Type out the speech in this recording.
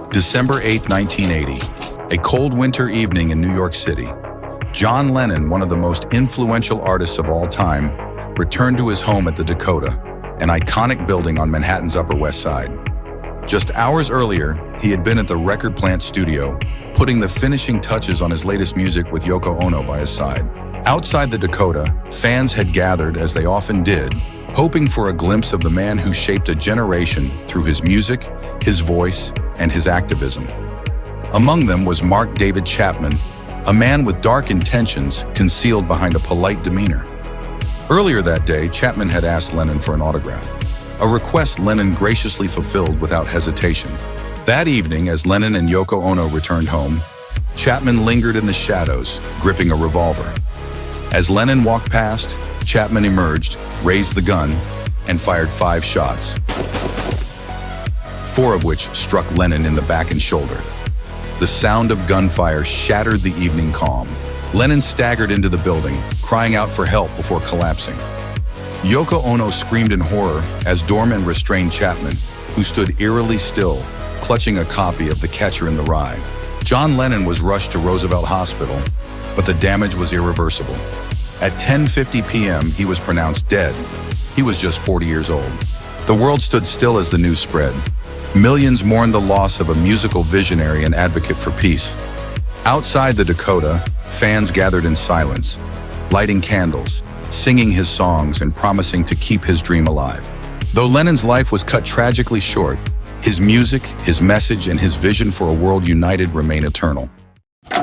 December 8, 1980, a cold winter evening in New York City. John Lennon, one of the most influential artists of all time, returned to his home at the Dakota, an iconic building on Manhattan's Upper West Side. Just hours earlier, he had been at the record plant studio, putting the finishing touches on his latest music with Yoko Ono by his side. Outside the Dakota, fans had gathered, as they often did, hoping for a glimpse of the man who shaped a generation through his music, his voice, and his activism. Among them was Mark David Chapman, a man with dark intentions concealed behind a polite demeanor. Earlier that day, Chapman had asked Lennon for an autograph, a request Lennon graciously fulfilled without hesitation. That evening, as Lennon and Yoko Ono returned home, Chapman lingered in the shadows, gripping a revolver. As Lennon walked past, Chapman emerged, raised the gun, and fired 5 shots, 4 of which struck Lennon in the back and shoulder. The sound of gunfire shattered the evening calm. Lennon staggered into the building, crying out for help before collapsing. Yoko Ono screamed in horror as doormen restrained Chapman, who stood eerily still, clutching a copy of The Catcher in the Rye. John Lennon was rushed to Roosevelt Hospital, but the damage was irreversible. At 10:50 p.m., he was pronounced dead. He was just 40 years old. The world stood still as the news spread. Millions mourned the loss of a musical visionary and advocate for peace. Outside the Dakota, fans gathered in silence, lighting candles, singing his songs, and promising to keep his dream alive. Though Lennon's life was cut tragically short, his music, his message, and his vision for a world united remain eternal.